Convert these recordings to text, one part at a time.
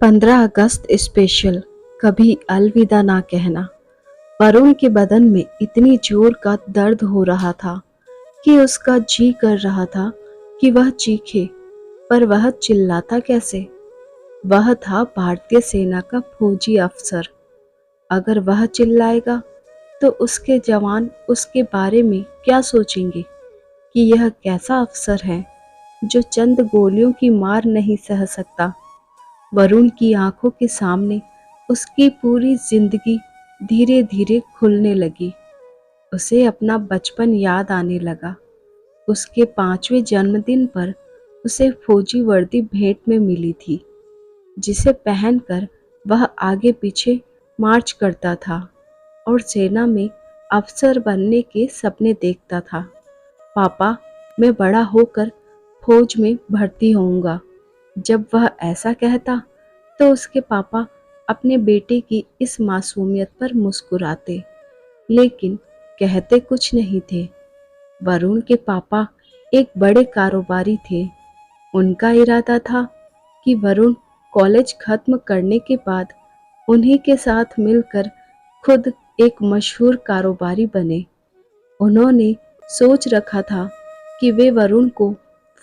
15 अगस्त special. कभी अलविदा ना कहना। वरुण के बदन में इतनी जोर का दर्द हो रहा था कि उसका जी कर रहा था कि वह चीखे, पर वह चिल्लाता कैसे। वह था भारतीय सेना का फौजी अफसर। अगर वह चिल्लाएगा तो उसके जवान उसके बारे में क्या सोचेंगे कि यह कैसा अफसर है जो चंद गोलियों की मार नहीं सह सकता। वरुण की आंखों के सामने उसकी पूरी जिंदगी धीरे धीरे खुलने लगी। उसे अपना बचपन याद आने लगा। उसके 5वें जन्मदिन पर उसे फौजी वर्दी भेंट में मिली थी, जिसे पहनकर वह आगे पीछे मार्च करता था और सेना में अफसर बनने के सपने देखता था। पापा, मैं बड़ा होकर फौज में भर्ती होऊंगा। जब वह ऐसा कहता तो उसके पापा अपने बेटे की इस मासूमियत पर मुस्कुराते, लेकिन कहते कुछ नहीं थे। वरुण के पापा एक बड़े कारोबारी थे। उनका इरादा था कि वरुण कॉलेज खत्म करने के बाद उन्हीं के साथ मिलकर खुद एक मशहूर कारोबारी बने। उन्होंने सोच रखा था कि वे वरुण को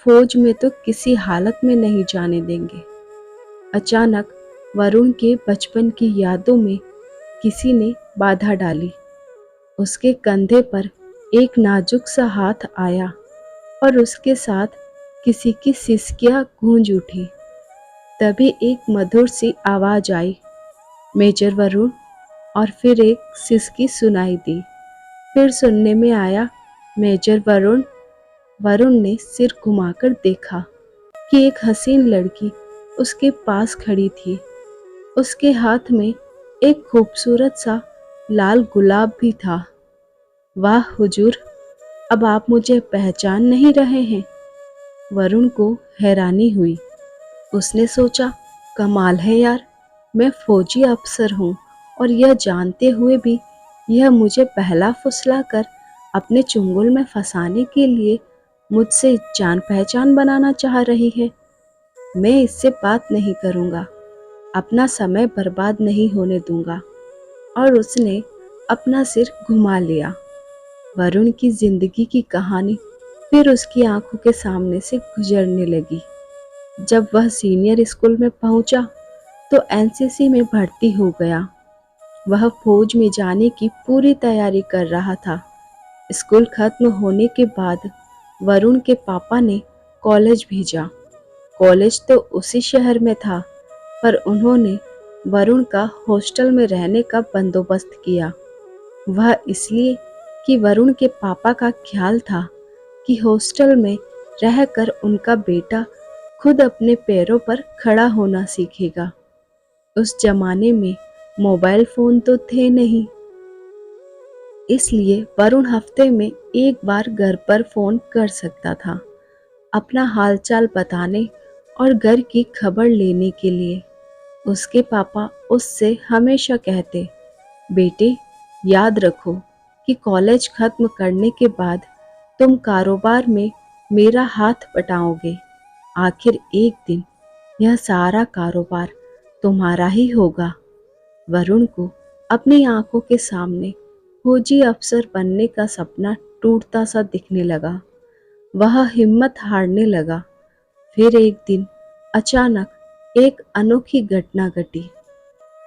फौज में तो किसी हालत में नहीं जाने देंगे। अचानक वरुण के बचपन की यादों में किसी ने बाधा डाली। उसके कंधे पर एक नाजुक सा हाथ आया और उसके साथ किसी की सिसकियां गूंज उठी। तभी एक मधुर सी आवाज आई, मेजर वरुण। और फिर एक सिसकी सुनाई दी। फिर सुनने में आया, मेजर वरुण। वरुण ने सिर घुमाकर देखा कि एक हसीन लड़की उसके पास खड़ी थी। उसके हाथ में एक खूबसूरत सा लाल गुलाब भी था। वाह हुजूर, अब आप मुझे पहचान नहीं रहे हैं? वरुण को हैरानी हुई। उसने सोचा, कमाल है यार, मैं फौजी अफसर हूँ और यह जानते हुए भी यह मुझे पहला फुसला कर अपने चुंगल में फंसाने के लिए मुझसे जान पहचान बनाना चाह रही है। मैं इससे बात नहीं करूँगा, अपना समय बर्बाद नहीं होने दूंगा। और उसने अपना सिर घुमा लिया। वरुण की जिंदगी की कहानी फिर उसकी आंखों के सामने से गुजरने लगी। जब वह सीनियर स्कूल में पहुंचा तो एनसीसी में भर्ती हो गया। वह फौज में जाने की पूरी तैयारी कर रहा था। स्कूल खत्म होने के बाद वरुण के पापा ने कॉलेज भेजा। कॉलेज तो उसी शहर में था, पर उन्होंने वरुण का हॉस्टल में रहने का बंदोबस्त किया। वह इसलिए कि वरुण के पापा का ख्याल था कि हॉस्टल में रहकर उनका बेटा खुद अपने पैरों पर खड़ा होना सीखेगा। उस जमाने में मोबाइल फोन तो थे नहीं, इसलिए वरुण हफ्ते में एक बार घर पर फोन कर सकता था, अपना हालचाल बताने और घर की खबर लेने के लिए। उसके पापा उससे हमेशा कहते, बेटे, याद रखो कि कॉलेज खत्म करने के बाद तुम कारोबार में मेरा हाथ बटाओगे। आखिर एक दिन यह सारा कारोबार तुम्हारा ही होगा। वरुण को अपनी आंखों के सामने फौजी अफसर बनने का सपना टूटता सा दिखने लगा। वह हिम्मत हारने लगा। फिर एक दिन अचानक एक अनोखी घटना घटी,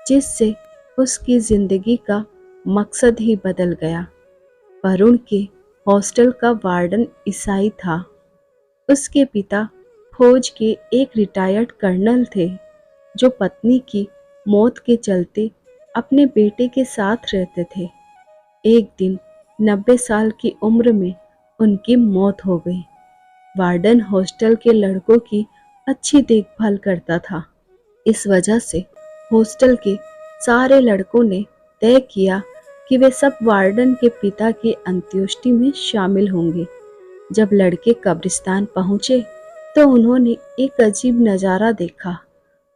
जिससे उसकी जिंदगी का मकसद ही बदल गया। वरुण के हॉस्टल का वार्डन ईसाई था। उसके पिता फौज के एक रिटायर्ड कर्नल थे, जो पत्नी की मौत के चलते अपने बेटे के साथ रहते थे। एक दिन 90 साल की उम्र में उनकी मौत हो गई। वार्डन हॉस्टल के लड़कों की अच्छी देखभाल करता था। इस वजह से हॉस्टल के सारे लड़कों ने तय किया कि वे सब वार्डन के पिता की अंत्येष्टि में शामिल होंगे। जब लड़के कब्रिस्तान पहुंचे तो उन्होंने एक अजीब नज़ारा देखा।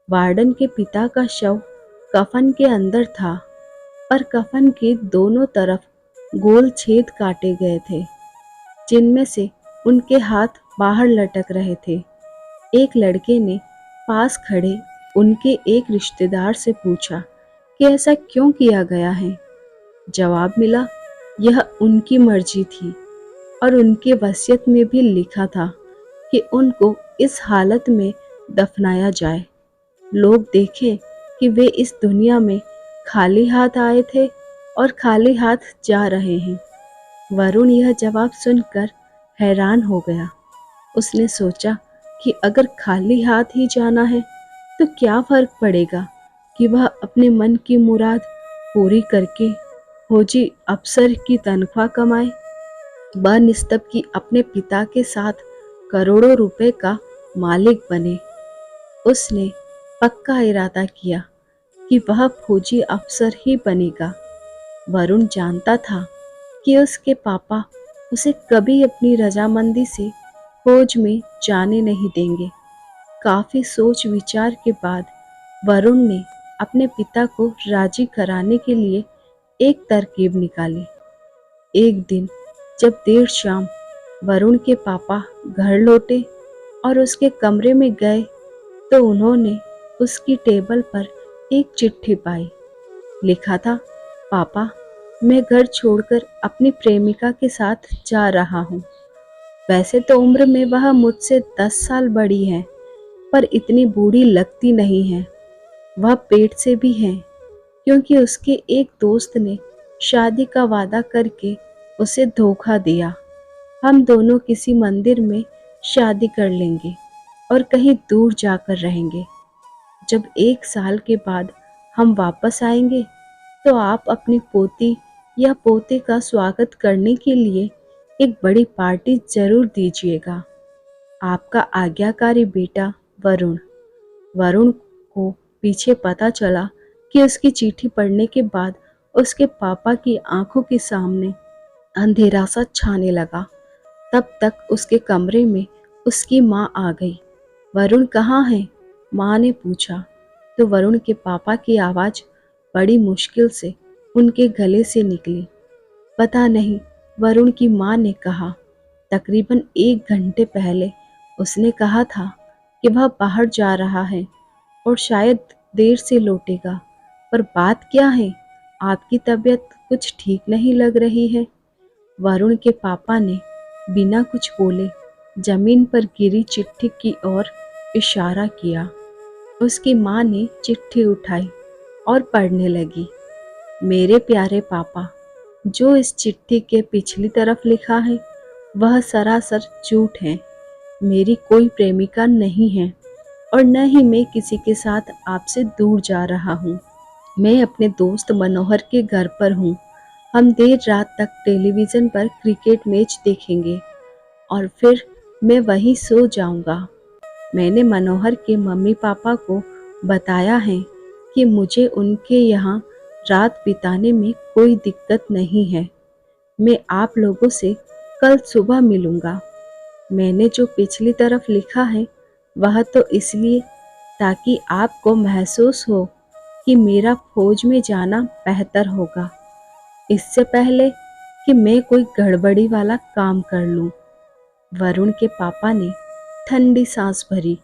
वार्डन के पिता का शव कफन के अंदर था, पर कफन के दोनों तरफ गोल छेद काटे गए थे, जिनमें से उनके हाथ बाहर लटक रहे थे। एक लड़के ने पास खड़े उनके एक रिश्तेदार से पूछा कि ऐसा क्यों किया गया है। जवाब मिला, यह उनकी मर्जी थी और उनके वसीयत में भी लिखा था कि उनको इस हालत में दफनाया जाए। लोग देखें कि वे इस दुनिया में खाली हाथ आए थे और खाली हाथ जा रहे हैं। वरुण यह जवाब सुनकर हैरान हो गया। उसने सोचा कि अगर खाली हाथ ही जाना है तो क्या फर्क पड़ेगा कि वह अपने मन की मुराद पूरी करके फौजी अफसर की तनख्वाह कमाए, बनिस्बत की अपने पिता के साथ करोड़ों रुपए का मालिक बने। उसने पक्का इरादा किया कि वह फौजी अफसर ही बनेगा। वरुण जानता था कि उसके पापा उसे कभी अपनी रजामंदी से फौज में जाने नहीं देंगे। काफी सोच विचार के बाद वरुण ने अपने पिता को राजी कराने के लिए एक तरकीब निकाली। एक दिन जब देर शाम वरुण के पापा घर लौटे और उसके कमरे में गए तो उन्होंने उसकी टेबल पर एक चिट्ठी पाई। लिखा था, पापा, मैं घर छोड़कर अपनी प्रेमिका के साथ जा रहा हूँ। वैसे तो उम्र में वह मुझसे 10 साल बड़ी है, पर इतनी बूढ़ी लगती नहीं है। वह पेट से भी है, क्योंकि उसके एक दोस्त ने शादी का वादा करके उसे धोखा दिया। हम दोनों किसी मंदिर में शादी कर लेंगे और कहीं दूर जाकर रहेंगे। जब 1 साल के बाद हम वापस आएंगे तो आप अपनी पोती या पोते का स्वागत करने के लिए एक बड़ी पार्टी जरूर दीजिएगा। आपका आज्ञाकारी बेटा वरुण। वरुण को पीछे पता चला कि उसकी चिट्ठी पढ़ने के बाद उसके पापा की आंखों के सामने अंधेरा सा छाने लगा। तब तक उसके कमरे में उसकी माँ आ गई। वरुण कहाँ है? माँ ने पूछा तो वरुण के पापा की आवाज़ बड़ी मुश्किल से उनके गले से निकली। पता नहीं, वरुण की माँ ने कहा। तकरीबन 1 घंटे पहले उसने कहा था कि वह बाहर जा रहा है और शायद देर से लौटेगा। पर बात क्या है? आपकी तबीयत कुछ ठीक नहीं लग रही है। वरुण के पापा ने बिना कुछ बोले जमीन पर गिरी चिट्ठी की ओर इशारा किया। उसकी माँ ने चिट्ठी उठाई और पढ़ने लगी। मेरे प्यारे पापा, जो इस चिट्ठी के पिछली तरफ लिखा है वह सरासर झूठ है। मेरी कोई प्रेमिका नहीं है और न ही मैं किसी के साथ आपसे दूर जा रहा हूँ। मैं अपने दोस्त मनोहर के घर पर हूँ। हम देर रात तक टेलीविज़न पर क्रिकेट मैच देखेंगे और फिर मैं वहीं सो जाऊँगा। मैंने मनोहर के मम्मी पापा को बताया है कि मुझे उनके यहाँ रात बिताने में कोई दिक्कत नहीं है। मैं आप लोगों से कल सुबह मिलूँगा। मैंने जो पिछली तरफ लिखा है वह तो इसलिए ताकि आपको महसूस हो कि मेरा फौज में जाना बेहतर होगा, इससे पहले कि मैं कोई गड़बड़ी वाला काम कर लूं। वरुण के पापा ने ठंडी सांस भरी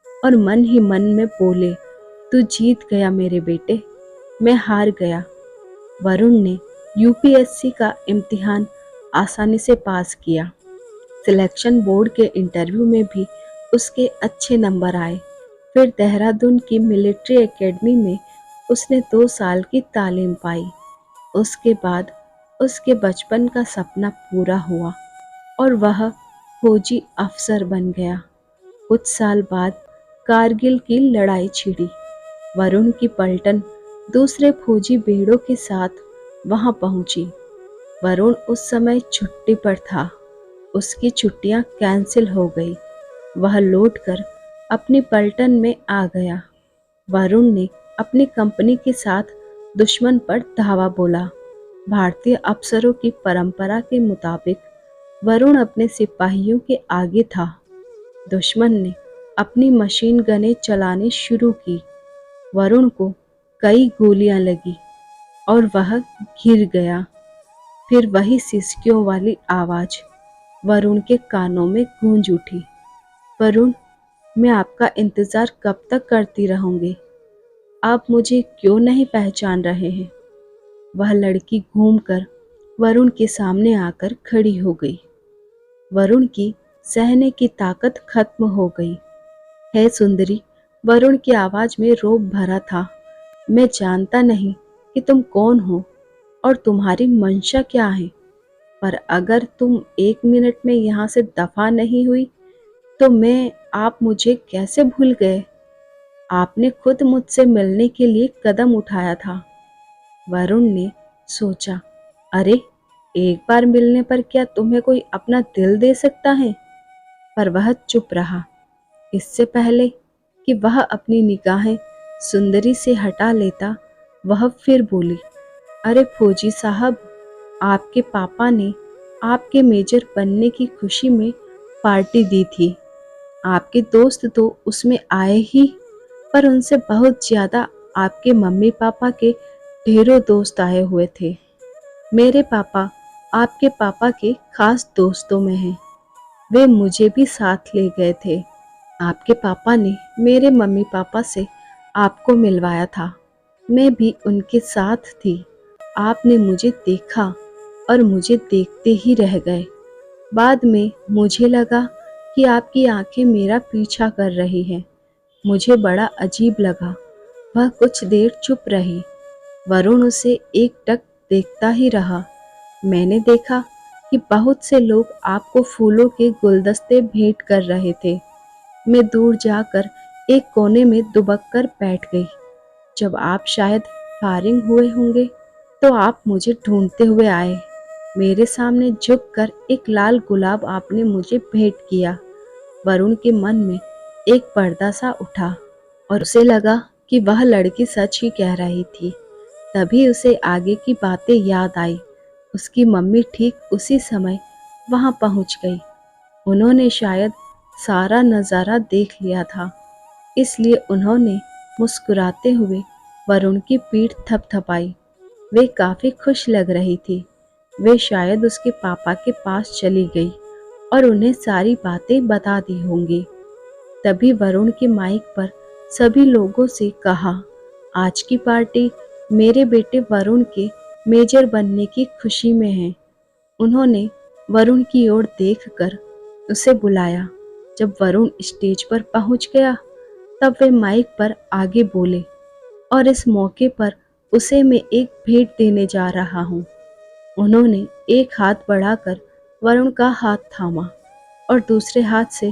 और मन ही मन में बोले, तू जीत गया मेरे बेटे, मैं हार गया। वरुण ने यूपीएससी का इम्तिहान आसानी से पास किया। सिलेक्शन बोर्ड के इंटरव्यू में भी उसके अच्छे नंबर आए। फिर देहरादून की मिलिट्री एकेडमी में उसने 2 साल की तालीम पाई। उसके बाद उसके बचपन का सपना पूरा हुआ और वह फौजी अफसर बन गया। कुछ साल बाद कारगिल की लड़ाई छिड़ी। वरुण की पलटन दूसरे फौजी बेड़ों के साथ वहां पहुंची। वरुण उस समय छुट्टी पर था। उसकी छुट्टियां कैंसिल हो गई। वह लौटकर अपनी पलटन में आ गया। वरुण ने अपनी कंपनी के साथ दुश्मन पर धावा बोला। भारतीय अफसरों की परंपरा के मुताबिक वरुण अपने सिपाहियों के आगे था। दुश्मन ने अपनी मशीन गनें चलानी शुरू की। वरुण को कई गोलियां लगी और वह गिर गया। फिर वही सिसकियों वाली आवाज़ वरुण के कानों में गूंज उठी। वरुण, मैं आपका इंतज़ार कब तक करती रहूँगी? आप मुझे क्यों नहीं पहचान रहे हैं? वह लड़की घूमकर वरुण के सामने आकर खड़ी हो गई। वरुण की सहने की ताकत खत्म हो गई। है सुंदरी, वरुण की आवाज में रोब भरा था। मैं जानता नहीं कि तुम कौन हो और तुम्हारी मंशा क्या है, पर अगर तुम 1 मिनट में यहाँ से दफा नहीं हुई तो आप मुझे कैसे भूल गए? आपने खुद मुझसे मिलने के लिए कदम उठाया था। वरुण ने सोचा, अरे एक बार मिलने पर क्या तुम्हें कोई अपना दिल दे सकता है? पर वह चुप रहा। इससे पहले कि वह अपनी निगाहें सुंदरी से हटा लेता, वह फिर बोली, अरे फौजी साहब, आपके पापा ने आपके मेजर बनने की खुशी में पार्टी दी थी। आपके दोस्त तो उसमें आए ही, पर उनसे बहुत ज्यादा आपके मम्मी पापा के ढेरों दोस्त आए हुए थे। मेरे पापा आपके पापा के खास दोस्तों में हैं। वे मुझे भी साथ ले गए थे। आपके पापा ने मेरे मम्मी पापा से आपको मिलवाया था। मैं भी उनके साथ थी। आपने मुझे देखा और मुझे देखते ही रह गए। बाद में मुझे लगा कि आपकी आंखें मेरा पीछा कर रही हैं। मुझे बड़ा अजीब लगा। वह कुछ देर चुप रही। वरुण उसे एकटक देखता ही रहा। मैंने देखा कि बहुत से लोग आपको फूलों के गुलदस्ते भेंट कर रहे थे। मैं दूर जाकर एक कोने में दुबक कर बैठ गई। जब आप शायद फारिग हुए होंगे तो आप मुझे ढूंढते हुए आए। मेरे सामने झुककर एक लाल गुलाब आपने मुझे भेंट किया। वरुण के मन में एक पर्दा सा उठा और उसे लगा कि वह लड़की सच ही कह रही थी। तभी उसे आगे की बातें याद आई। उसकी मम्मी ठीक उसी समय वहां पहुंच गई। उन्होंने शायद सारा नज़ारा देख लिया था, इसलिए उन्होंने मुस्कुराते हुए वरुण की पीठ थपथपाई। वे काफी खुश लग रही थी। वे शायद उसके पापा के पास चली गई और उन्हें सारी बातें बता दी होंगी। तभी वरुण के माइक पर सभी लोगों से कहा, आज की पार्टी मेरे बेटे वरुण के मेजर बनने की खुशी में है। उन्होंने वरुण की ओर देखकर उसे बुलाया। जब वरुण स्टेज पर पहुंच गया तब वे माइक पर आगे बोले, और इस मौके पर उसे मैं एक भेंट देने जा रहा हूँ। उन्होंने एक हाथ बढ़ाकर वरुण का हाथ थामा और दूसरे हाथ से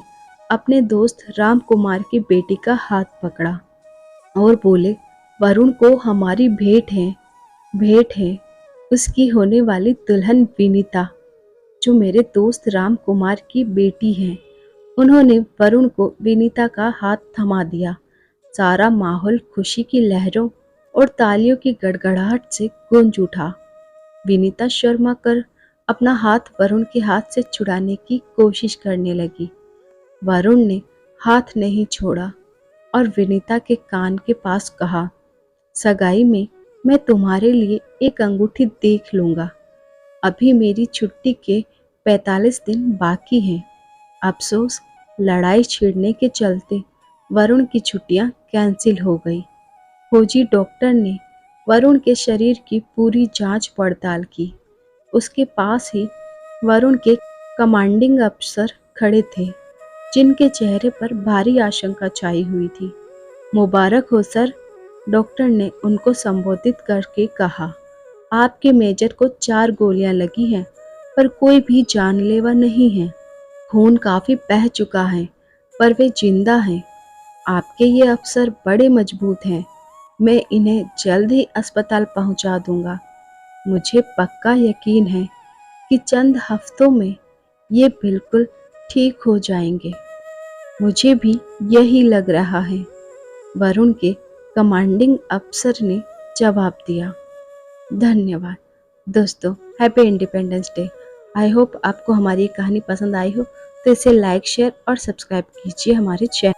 अपने दोस्त राम कुमार की बेटी का हाथ पकड़ा और बोले, वरुण को हमारी भेंट है उसकी होने वाली दुल्हन विनीता, जो मेरे दोस्त राम कुमार की बेटी है। उन्होंने वरुण को विनीता का हाथ थमा दिया। सारा माहौल खुशी की लहरों और तालियों की गड़गड़ाहट से गूंज उठा। विनीता शर्मा कर अपना हाथ वरुण के हाथ से छुड़ाने की कोशिश करने लगी। वरुण ने हाथ नहीं छोड़ा और विनीता के कान के पास कहा, सगाई में मैं तुम्हारे लिए एक अंगूठी देख लूंगा। अभी मेरी छुट्टी के 45 दिन बाकी हैं। अफसोस, लड़ाई छिड़ने के चलते वरुण की छुट्टियां कैंसिल हो गई। फौजी डॉक्टर ने वरुण के शरीर की पूरी जांच पड़ताल की। उसके पास ही वरुण के कमांडिंग अफसर खड़े थे, जिनके चेहरे पर भारी आशंका छाई हुई थी। मुबारक हो सर, डॉक्टर ने उनको संबोधित करके कहा। आपके मेजर को 4 गोलियां लगी हैं, पर कोई भी जानलेवा नहीं है। खून काफी बह चुका है, पर वे जिंदा हैं। आपके ये अफसर बड़े मजबूत हैं। मैं इन्हें जल्द ही अस्पताल पहुंचा दूंगा। मुझे पक्का यकीन है कि चंद हफ्तों में ये बिल्कुल ठीक हो जाएंगे। मुझे भी यही लग रहा है, वरुण के कमांडिंग अफसर ने जवाब दिया। धन्यवाद दोस्तों, happy independence day. I hope आपको हमारी कहानी पसंद आई हो, तो इसे लाइक, शेयर और सब्सक्राइब कीजिए हमारे चैनल।